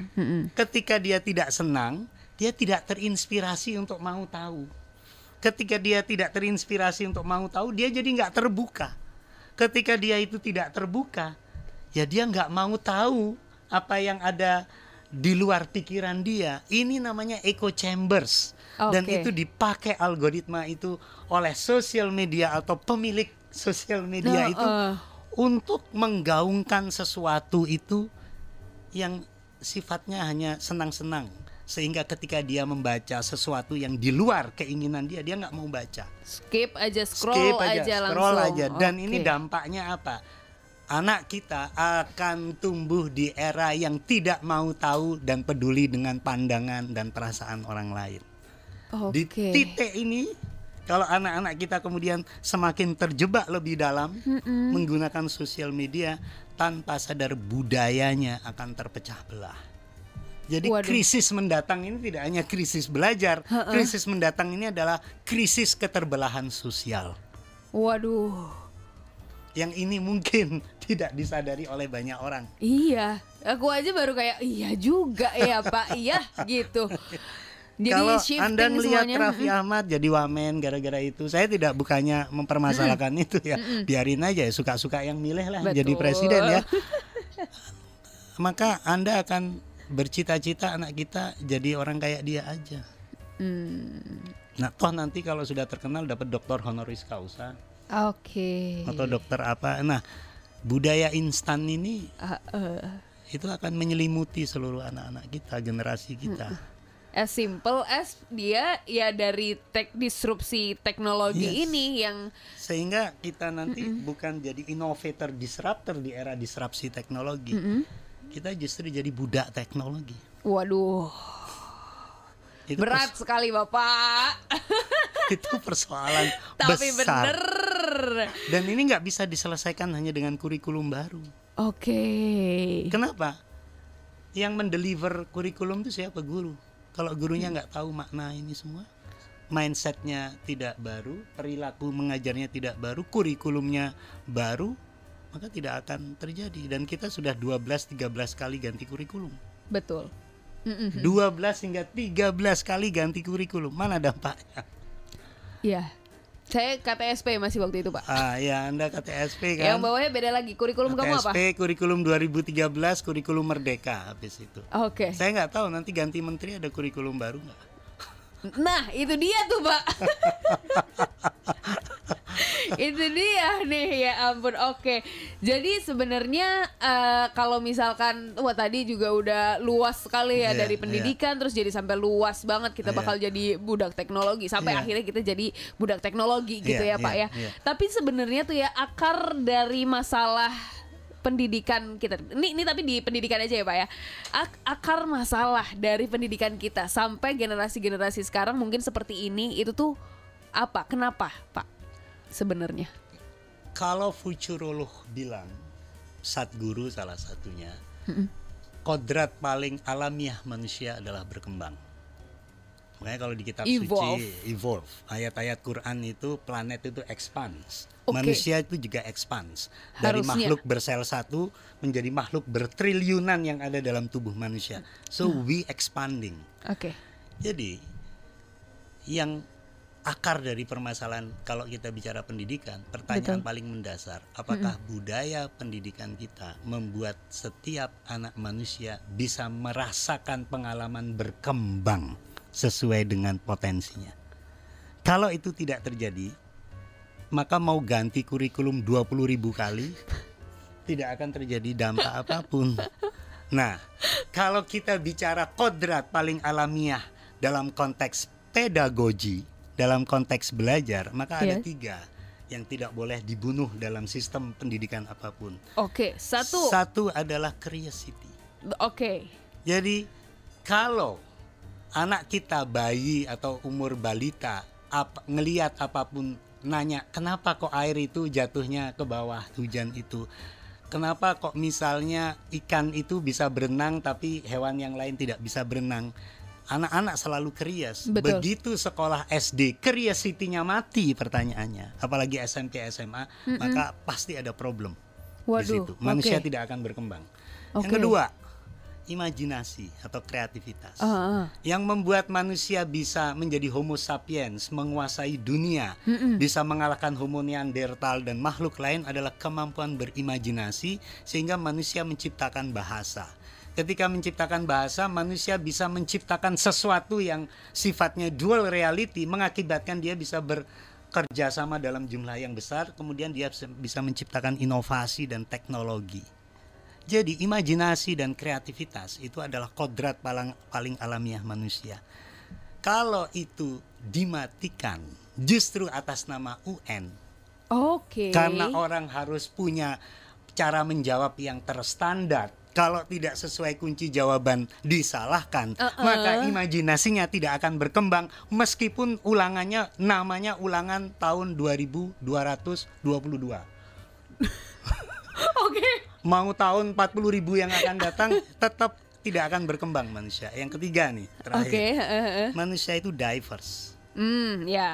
Ketika dia tidak senang, dia tidak terinspirasi untuk mau tahu. Ketika dia tidak terinspirasi untuk mau tahu, dia jadi nggak terbuka. Ketika dia itu tidak terbuka, ya dia nggak mau tahu apa yang ada di luar pikiran dia. Ini namanya echo chambers. Dan itu dipakai algoritma itu oleh sosial media atau pemilik sosial media itu untuk menggaungkan sesuatu itu yang sifatnya hanya senang-senang, sehingga ketika dia membaca sesuatu yang di luar keinginan dia nggak mau baca, skip aja, scroll aja. Dan ini dampaknya apa? Anak kita akan tumbuh di era yang tidak mau tahu dan peduli dengan pandangan dan perasaan orang lain. Di titik ini, kalau anak-anak kita kemudian semakin terjebak lebih dalam menggunakan sosial media, tanpa sadar budayanya akan terpecah belah. Jadi krisis mendatang ini tidak hanya krisis belajar, krisis mendatang ini adalah krisis keterbelahan sosial. Yang ini mungkin tidak disadari oleh banyak orang. Iya, aku aja baru kayak iya juga ya Pak, iya gitu. Jadi kalau Anda melihat Raffi Ahmad jadi wamen gara-gara itu, saya tidak bukannya mempermasalahkan itu ya, biarin aja, suka-suka yang milih lah. Betul. Jadi presiden ya. Maka Anda akan bercita-cita anak kita jadi orang kayak dia aja. Nah toh nanti kalau sudah terkenal dapat doktor honoris causa, atau dokter apa. Nah budaya instan ini itu akan menyelimuti seluruh anak-anak kita, generasi kita. As simple as dia ya dari disrupsi teknologi ini yang sehingga kita nanti bukan jadi innovator disruptor di era disrupsi teknologi. Kita justru jadi budak teknologi. Waduh. Itu berat sekali Bapak. Itu persoalan tapi besar. Bener. Dan ini nggak bisa diselesaikan hanya dengan kurikulum baru. Kenapa? Yang mendeliver kurikulum itu siapa? Guru. Kalau gurunya nggak tahu makna ini semua, mindsetnya tidak baru, perilaku mengajarnya tidak baru, kurikulumnya baru, maka tidak akan terjadi. Dan kita sudah 12-13 kali ganti kurikulum. Betul. 12 hingga 13 kali ganti kurikulum. Mana dampaknya? Iya. Saya KTSP masih waktu itu Pak. Ya Anda KTSP kan. Yang bawahnya beda lagi. Kurikulum KTSP, kamu apa? KTSP kurikulum 2013, kurikulum Merdeka habis itu. Saya nggak tahu nanti ganti menteri ada kurikulum baru nggak. Nah itu dia tuh Pak. Itu dia nih, ya ampun. Jadi sebenarnya kalau misalkan tadi juga udah luas sekali ya, dari pendidikan terus jadi sampai luas banget kita bakal jadi budak teknologi sampai akhirnya kita jadi budak teknologi gitu ya Pak ya. Tapi sebenarnya tuh ya akar dari masalah pendidikan kita ini tapi di pendidikan aja ya Pak ya. Akar masalah dari pendidikan kita sampai generasi-generasi sekarang mungkin seperti ini itu tuh apa? Kenapa Pak? Sebenarnya kalau futurolog bilang, Sadhguru salah satunya, kodrat paling alamiah manusia adalah berkembang. Makanya kalau di kitab suci evolve, ayat-ayat Quran itu planet itu expands, manusia itu juga expands. Dari makhluk bersel satu menjadi makhluk bertriliunan yang ada dalam tubuh manusia. So we expanding. Jadi yang akar dari permasalahan kalau kita bicara pendidikan, pertanyaan paling mendasar, apakah budaya pendidikan kita membuat setiap anak manusia bisa merasakan pengalaman berkembang sesuai dengan potensinya? Kalau itu tidak terjadi, maka mau ganti kurikulum 20.000 kali tidak akan terjadi dampak apapun. Nah, kalau kita bicara kodrat paling alamiah dalam konteks pedagogi, dalam konteks belajar, maka ada 3. yang tidak boleh dibunuh dalam sistem pendidikan apapun. Oke, satu. Satu adalah curiosity. Oke. Jadi kalau anak kita bayi atau umur balita ngelihat apapun, nanya kenapa kok air itu jatuhnya ke bawah hujan itu, kenapa kok misalnya ikan itu bisa berenang tapi hewan yang lain tidak bisa berenang, anak-anak selalu curious. Betul. Begitu sekolah SD curiosity-nya mati pertanyaannya, apalagi SMP SMA, maka pasti ada problem. Di situ manusia tidak akan berkembang. Yang kedua, imajinasi atau kreativitas yang membuat manusia bisa menjadi Homo sapiens, menguasai dunia, bisa mengalahkan Homo Neanderthal dan makhluk lain adalah kemampuan berimajinasi, sehingga manusia menciptakan bahasa. Ketika menciptakan bahasa, manusia bisa menciptakan sesuatu yang sifatnya dual reality, mengakibatkan dia bisa bekerja sama dalam jumlah yang besar, kemudian dia bisa menciptakan inovasi dan teknologi. Jadi imajinasi dan kreativitas itu adalah kodrat paling alamiah manusia. Kalau itu dimatikan justru atas nama UN, karena orang harus punya cara menjawab yang terstandar. Kalau tidak sesuai kunci jawaban disalahkan, maka imajinasinya tidak akan berkembang, meskipun ulangannya namanya ulangan tahun 2222. Mau tahun 40.000 yang akan datang, tetap tidak akan berkembang manusia. Yang ketiga nih, terakhir, manusia itu diverse.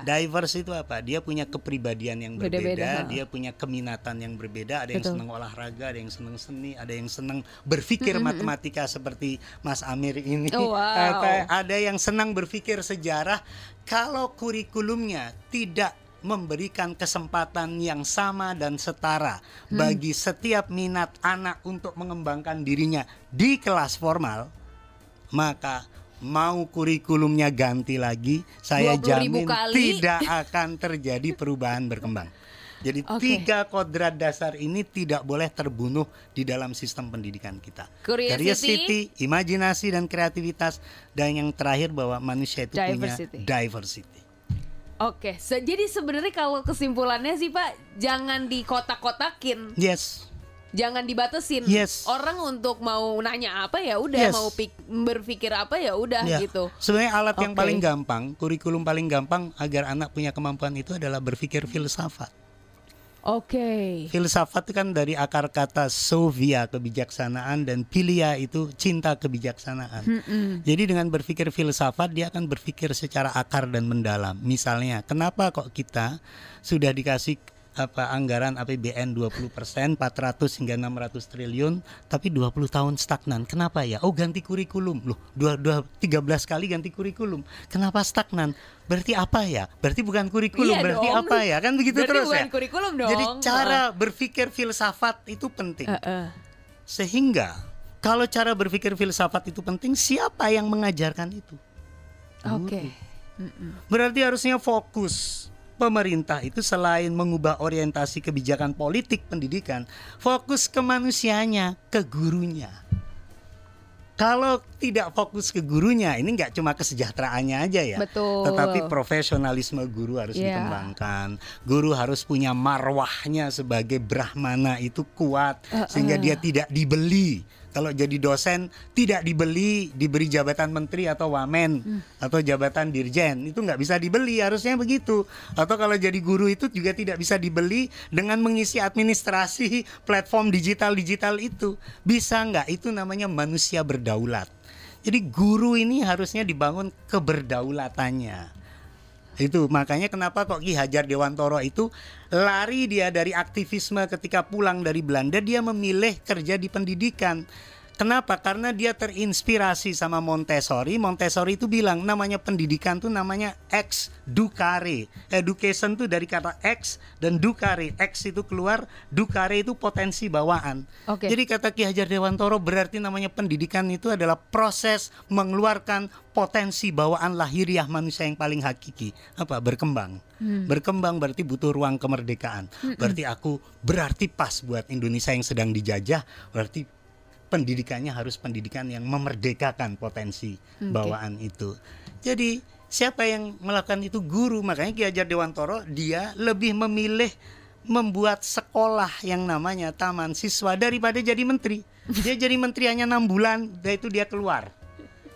Diverse itu apa? Dia punya kepribadian yang berbeda, dia punya keminatan yang berbeda. Ada yang senang olahraga, ada yang senang seni, ada yang senang berpikir matematika seperti Mas Amir ini. Ada yang senang berpikir sejarah. Kalau kurikulumnya tidak memberikan kesempatan yang sama dan setara bagi setiap minat anak untuk mengembangkan dirinya di kelas formal, maka mau kurikulumnya ganti lagi, saya jamin tidak akan terjadi perubahan berkembang. Jadi 3 kodrat dasar ini tidak boleh terbunuh di dalam sistem pendidikan kita. Curiosity, imajinasi dan kreativitas, dan yang terakhir bahwa manusia itu punya diversity. Oke, jadi sebenarnya kalau kesimpulannya sih Pak, jangan dikotak-kotakin. Yes. Jangan dibatesin. Yes. Orang untuk mau nanya apa ya udah, mau berpikir apa ya udah gitu. Sebenarnya alat yang paling gampang, kurikulum paling gampang agar anak punya kemampuan itu adalah berpikir filsafat. Filsafat itu kan dari akar kata sovia, kebijaksanaan, dan philia itu cinta kebijaksanaan. Jadi dengan berpikir filsafat, dia akan berpikir secara akar dan mendalam. Misalnya, kenapa kok kita sudah dikasih anggaran APBN 20%, 400 hingga 600 triliun, tapi 20 tahun stagnan. Kenapa ya? Oh, ganti kurikulum. Loh, 13 kali ganti kurikulum. Kenapa stagnan? Berarti apa ya? Berarti bukan kurikulum, berarti dong. Apa ya? Kan begitu berarti terus bukan ya? Kurikulum dong. Jadi cara berpikir filsafat itu penting. Sehingga kalau cara berpikir filsafat itu penting, siapa yang mengajarkan itu? Berarti harusnya fokus. Pemerintah itu selain mengubah orientasi kebijakan politik pendidikan, fokus ke manusianya, ke gurunya. Kalau tidak fokus ke gurunya, ini nggak cuma kesejahteraannya aja ya. Tetapi profesionalisme guru harus dikembangkan. Guru harus punya marwahnya sebagai brahmana itu kuat, sehingga dia tidak dibeli. Kalau jadi dosen tidak dibeli, diberi jabatan menteri atau wamen atau jabatan dirjen, itu nggak bisa dibeli, harusnya begitu. Atau kalau jadi guru itu juga tidak bisa dibeli dengan mengisi administrasi platform digital itu. Bisa nggak? Itu namanya manusia berdaulat. Jadi guru ini harusnya dibangun keberdaulatannya. Itu makanya kenapa kok Ki Hajar Dewantoro itu lari dia dari aktivisme ketika pulang dari Belanda, dia memilih kerja di pendidikan. Kenapa? Karena dia terinspirasi sama Montessori. Montessori itu bilang namanya pendidikan tuh namanya ex ducare. Education tuh dari kata ex dan ducare. Ex itu keluar, ducare itu potensi bawaan. Jadi kata Ki Hajar Dewantoro berarti namanya pendidikan itu adalah proses mengeluarkan potensi bawaan lahiriah manusia yang paling hakiki. Apa? Berkembang. Berkembang berarti butuh ruang kemerdekaan. Berarti pas buat Indonesia yang sedang dijajah, berarti pendidikannya harus pendidikan yang memerdekakan potensi bawaan itu. Jadi siapa yang melakukan itu? Guru. Makanya Ki Hajar Dewantoro dia lebih memilih membuat sekolah yang namanya taman siswa daripada jadi menteri. Dia jadi menteri hanya 6 bulan, dan itu dia keluar.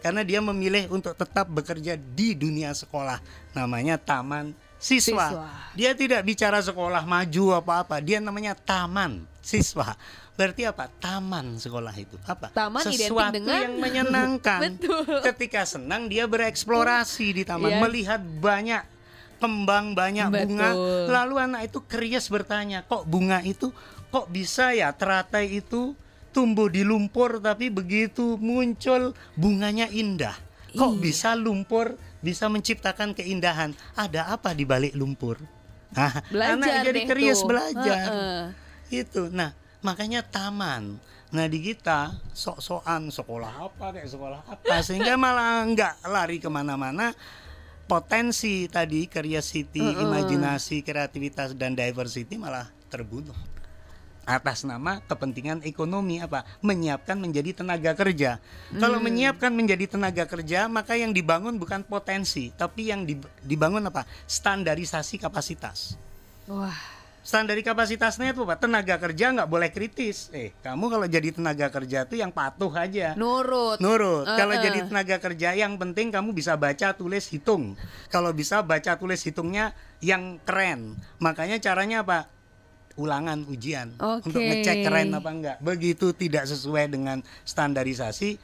Karena dia memilih untuk tetap bekerja di dunia sekolah, namanya taman siswa. Dia tidak bicara sekolah maju apa-apa, dia namanya taman siswa. Berarti apa? Taman sekolah itu apa? Taman sesuatu dengan yang menyenangkan. Betul. Ketika senang dia bereksplorasi di taman, melihat banyak kembang, banyak bunga. Lalu anak itu curious bertanya, kok bunga itu kok bisa ya teratai itu tumbuh di lumpur tapi begitu muncul bunganya indah. Kok bisa lumpur bisa menciptakan keindahan? Ada apa di balik lumpur? Nah, anak jadi curious belajar. Itu. Nah, makanya taman. Nah, di kita sok-sokan sekolah apa kayak sekolah apa, sehingga malah nggak lari kemana-mana. Potensi tadi, curiosity, imajinasi, kreativitas dan diversity malah terbunuh atas nama kepentingan ekonomi. Apa? Menyiapkan menjadi tenaga kerja. Kalau menyiapkan menjadi tenaga kerja, maka yang dibangun bukan potensi, tapi yang dibangun apa? Standarisasi kapasitas. Wah. Standar kapasitasnya itu apa? Tenaga kerja nggak boleh kritis. Kamu kalau jadi tenaga kerja itu yang patuh aja. Nurut. Kalau jadi tenaga kerja yang penting kamu bisa baca, tulis, hitung. Kalau bisa baca, tulis, hitungnya yang keren. Makanya caranya apa? Ulangan ujian untuk ngecek keren apa enggak. Begitu tidak sesuai dengan standarisasi,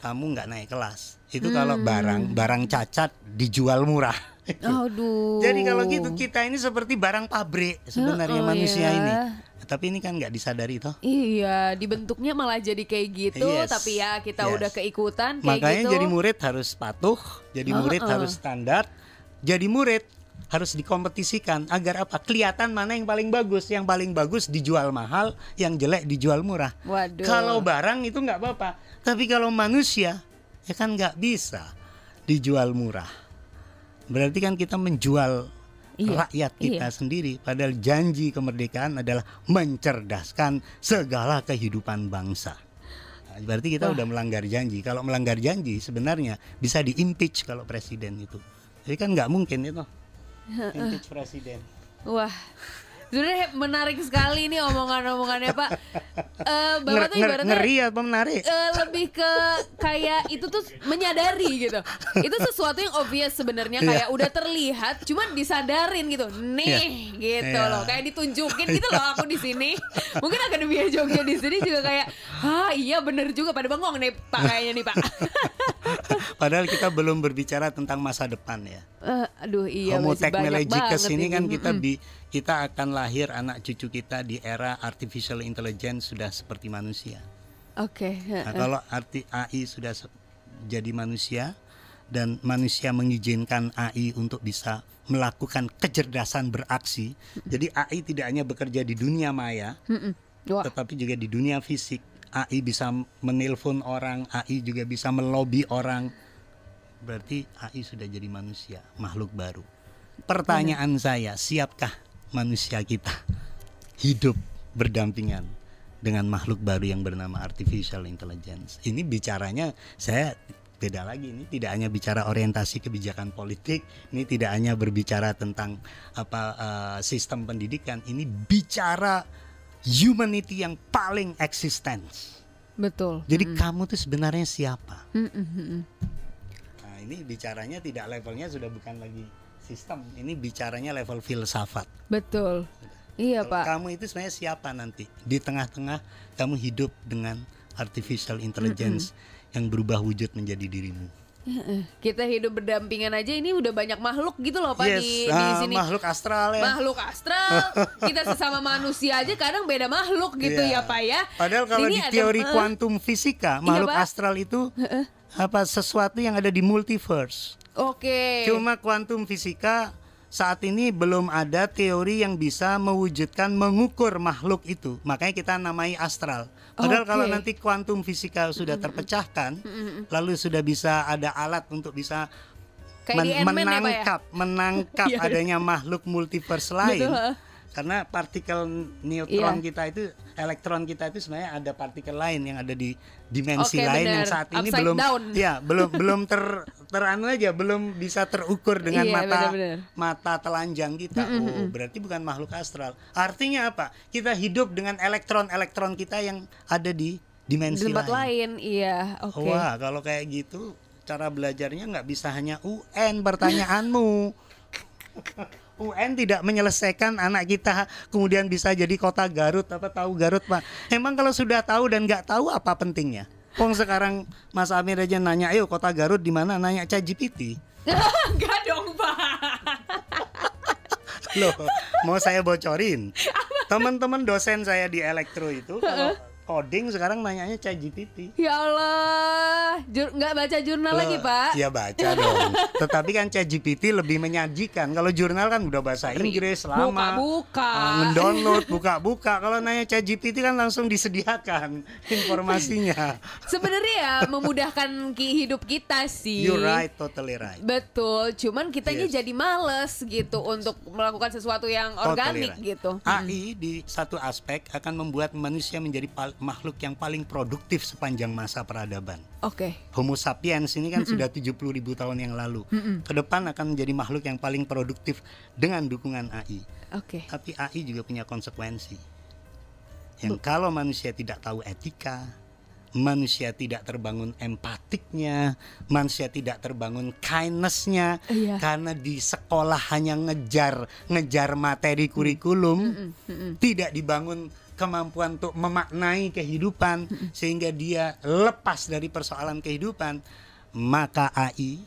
kamu nggak naik kelas. Itu kalau barang cacat dijual murah. Aduh. Jadi kalau gitu kita ini seperti barang pabrik sebenarnya manusia ini. Tapi ini kan nggak disadari toh. Iya, dibentuknya malah jadi kayak gitu. Tapi ya kita udah keikutan kayak makanya gitu. Jadi murid harus patuh, jadi murid harus standar, jadi murid harus dikompetisikan agar apa? Kelihatan mana yang paling bagus. Yang paling bagus dijual mahal, yang jelek dijual murah. Waduh. Kalau barang itu nggak apa-apa, tapi kalau manusia ya kan nggak bisa dijual murah. Berarti kan kita menjual rakyat kita sendiri. Padahal janji kemerdekaan adalah mencerdaskan segala kehidupan bangsa. Nah, berarti kita udah melanggar janji. Kalau melanggar janji sebenarnya bisa di-impeach kalau presiden itu. Jadi kan nggak mungkin itu impeach presiden. Wah, sebenarnya menarik sekali nih omongan-omongannya Pak. Bapak tuh ibaratnya ngeri apa menarik? Lebih ke kayak itu tuh menyadari gitu. Itu sesuatu yang obvious sebenarnya, kayak udah terlihat, cuman disadarin gitu. Nih, gitu loh. Kayak ditunjukin gitu loh aku di sini. Mungkin Akademia Jogja di sini juga kayak, iya bener juga, pada bengong nih Pak kayaknya nih Pak. Padahal kita belum berbicara tentang masa depan ya. Aduh iya. Homo technologicus ini kan kita akan lahir anak cucu kita di era artificial intelligence sudah seperti manusia. Nah, kalau AI sudah jadi manusia dan manusia mengizinkan AI untuk bisa melakukan kecerdasan beraksi. Jadi AI tidak hanya bekerja di dunia maya, tetapi juga di dunia fisik. AI bisa menelpon orang, AI juga bisa melobi orang. Berarti AI sudah jadi manusia, makhluk baru. Pertanyaan saya, siapkah manusia kita hidup berdampingan dengan makhluk baru yang bernama artificial intelligence? Ini bicaranya saya beda lagi. Ini tidak hanya bicara orientasi kebijakan politik, ini tidak hanya berbicara tentang sistem pendidikan, ini bicara humanity yang paling existence. Betul. Jadi kamu tuh sebenarnya siapa? Nah, ini bicaranya tidak levelnya sudah bukan lagi sistem, ini bicaranya level filsafat. Betul. Iya Pak. Kamu itu sebenarnya siapa nanti? Di tengah-tengah kamu hidup dengan artificial intelligence yang berubah wujud menjadi dirimu. Kita hidup berdampingan aja, ini udah banyak makhluk gitu loh Pak di sini. Makhluk astral ya. Makhluk astral. Kita sesama manusia aja kadang beda makhluk gitu ya Pak ya. Padahal kalau di teori kuantum fisika, makhluk astral itu sesuatu yang ada di multiverse. Cuma kuantum fisika saat ini belum ada teori yang bisa mewujudkan, mengukur makhluk itu. Makanya kita namai astral. Padahal kalau nanti kuantum fisika sudah terpecahkan, lalu sudah bisa ada alat untuk bisa menangkap adanya makhluk multiverse lain. Karena partikel neutron kita itu, elektron kita itu sebenarnya ada partikel lain yang ada di dimensi lain yang saat ini belum teranu aja, belum bisa terukur dengan mata bener-bener. mata telanjang kita. Oh, berarti bukan makhluk astral. Artinya apa? Kita hidup dengan elektron-elektron kita yang ada di dimensi Di tempat lain. Iya, oke. Wah, kalau kayak gitu cara belajarnya nggak bisa hanya UN pertanyaanmu. UN tidak menyelesaikan anak kita kemudian bisa jadi kota Garut. Apa tahu Garut, Pak? Emang kalau sudah tahu dan nggak tahu apa pentingnya? Wong sekarang Mas Amir aja nanya, ayo kota Garut di mana? Nanya ChatGPT. Enggak dong, Pak. Loh, mau saya bocorin. Teman-teman dosen saya di elektro itu kalau coding sekarang nanyanya ChatGPT. Ya Allah, nggak baca jurnal lagi, Pak? Ya baca dong. Tetapi kan ChatGPT lebih menyajikan. Kalau jurnal kan udah bahasa Inggris lama. Buka-buka. Mendownload, buka-buka. Kalau nanya ChatGPT kan langsung disediakan informasinya. Sebenarnya ya memudahkan hidup kita sih. You're right, totally right. Betul, cuman kitanya jadi males gitu untuk melakukan sesuatu yang organik gitu. AI di satu aspek akan membuat manusia menjadi makhluk yang paling produktif sepanjang masa peradaban. Oke. Homo sapiens ini kan sudah 70.000 tahun yang lalu. Ke depan akan menjadi makhluk yang paling produktif dengan dukungan AI. Oke. Tapi AI juga punya konsekuensi. Yang kalau manusia tidak tahu etika, manusia tidak terbangun empatiknya, manusia tidak terbangun kindness-nya, karena di sekolah hanya ngejar materi kurikulum, tidak dibangun kemampuan untuk memaknai kehidupan sehingga dia lepas dari persoalan kehidupan, maka AI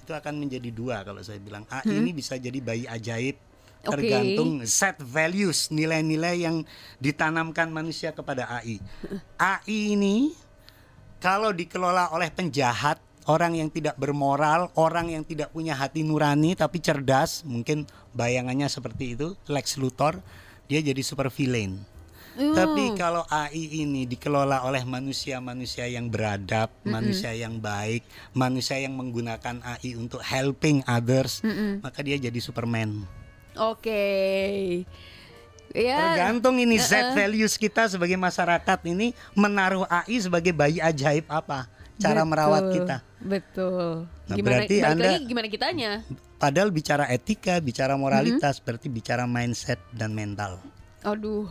itu akan menjadi dua. Kalau saya bilang AI ini bisa jadi bayi ajaib, tergantung set values, nilai-nilai yang ditanamkan manusia kepada AI. AI ini kalau dikelola oleh penjahat, orang yang tidak bermoral, orang yang tidak punya hati nurani tapi cerdas, mungkin bayangannya seperti itu, Lex Luthor, dia jadi super villain. Tapi kalau AI ini dikelola oleh manusia-manusia yang beradab, manusia yang baik, manusia yang menggunakan AI untuk helping others, maka dia jadi Superman. Oke. Ya. Tergantung ini set values kita sebagai masyarakat ini menaruh AI sebagai bayi ajaib apa? Cara merawat kita. Betul. Nah, berarti Anda gimana kitanya? Padahal bicara etika, bicara moralitas, berarti bicara mindset dan mental. Aduh.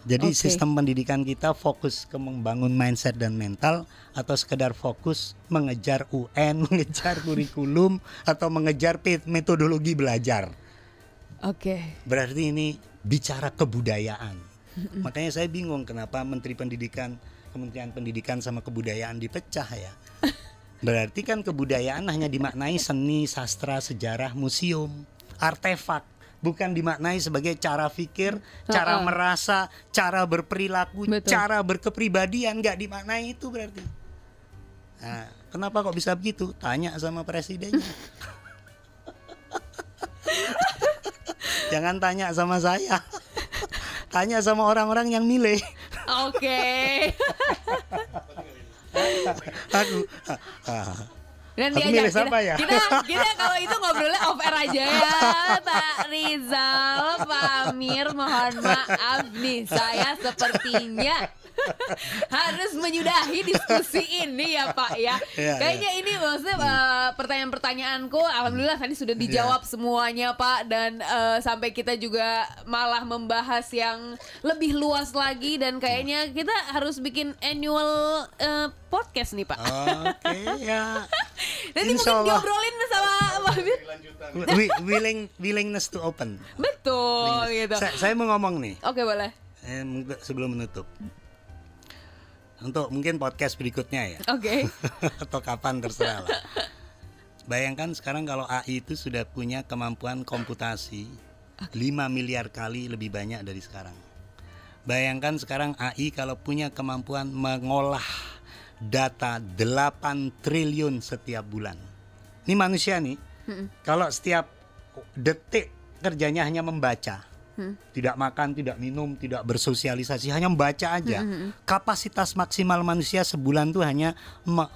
Jadi sistem pendidikan kita fokus ke membangun mindset dan mental atau sekedar fokus mengejar UN, mengejar kurikulum atau mengejar metodologi belajar. Berarti ini bicara kebudayaan. Makanya saya bingung kenapa Kementerian Pendidikan sama kebudayaan dipecah ya. Berarti kan kebudayaan hanya dimaknai seni, sastra, sejarah, museum, artefak. Bukan dimaknai sebagai cara pikir, cara merasa, cara berperilaku, cara berkepribadian. Nggak dimaknai itu berarti. Nah, kenapa kok bisa begitu? Tanya sama presidennya. Jangan tanya sama saya. Tanya sama orang-orang yang milih. Nanti aku aja milih siapa ya? Kita kalau itu ngobrolnya off air aja ya, Pak Rizal, Pak Amir, mohon maaf nih, saya sepertinya harus menyudahi diskusi ini ya Pak ya. Kayaknya ini maksudnya pertanyaan-pertanyaanku alhamdulillah tadi sudah dijawab semuanya Pak, dan sampai kita juga malah membahas yang lebih luas lagi, dan kayaknya kita harus bikin annual podcast nih Pak. Ya. Nanti mungkin diobrolin sama Pak Amir. Willingness to open. Betul gitu. Saya mau ngomong nih. Oke, boleh. Sebelum menutup. Untuk mungkin podcast berikutnya ya. Atau kapan terserah lah. Bayangkan sekarang kalau AI itu sudah punya kemampuan komputasi 5 miliar kali lebih banyak dari sekarang. Bayangkan sekarang AI kalau punya kemampuan mengolah data 8 triliun setiap bulan. Ini manusia nih, kalau setiap detik kerjanya hanya membaca, tidak makan, tidak minum, tidak bersosialisasi, hanya membaca aja. Kapasitas maksimal manusia sebulan tuh hanya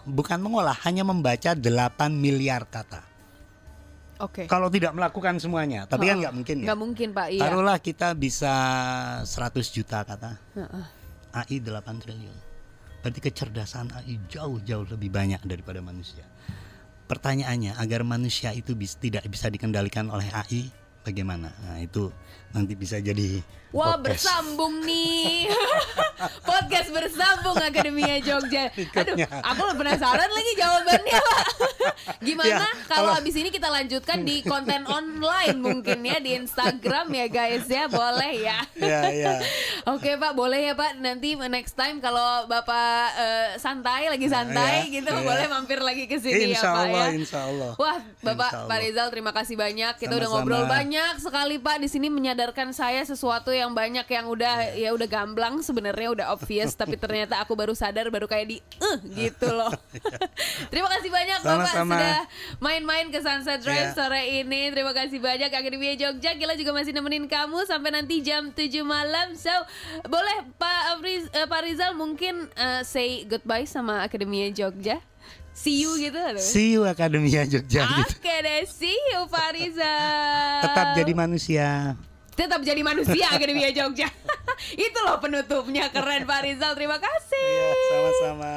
bukan mengolah, hanya membaca 8 miliar kata. Kalau tidak melakukan semuanya, tapi kan nggak mungkin ya. Nggak mungkin Pak. Iya. Taruhlah kita bisa 100 juta kata, AI 8 triliun. Berarti kecerdasan AI jauh-jauh lebih banyak daripada manusia. pertanyaannya, agar manusia itu tidak bisa dikendalikan oleh AI, bagaimana? Nah, itu nanti bisa jadi wah, podcast. bersambung nih. Podcast bersambung Akademia Jogja. Aduh, aku penasaran lagi jawabannya, Pak. Gimana kalau habis ini kita lanjutkan di konten online mungkin ya, di Instagram ya guys ya, boleh ya. Ya. Oke Pak, boleh ya Pak. Nanti next time kalau Bapak lagi santai gitu, boleh mampir lagi ke sini ya Pak ya. Insya Allah. Wah, Bapak Pak Rizal, terima kasih banyak. Kita udah ngobrol banyak sekali Pak di sini, menyadarkan saya sesuatu yang banyak yang udah gamblang sebenarnya, udah obvious, tapi ternyata aku baru sadar, baru kayak di gitu loh. Terima kasih banyak Bapak sudah main-main ke Sunset Drive sore ini. Terima kasih banyak Akademia Jogja. Gila juga masih nemenin kamu sampai nanti jam 7 malam. So, boleh Pak Rizal mungkin say goodbye sama Akademia Jogja. See you gitu. See you Akademia Jogja. Oke deh, see you Pak Rizal. Tetap jadi manusia. Tetap jadi manusia Akademia Jogja. Itu loh penutupnya, keren Pak Rizal. Terima kasih. Iya, sama-sama.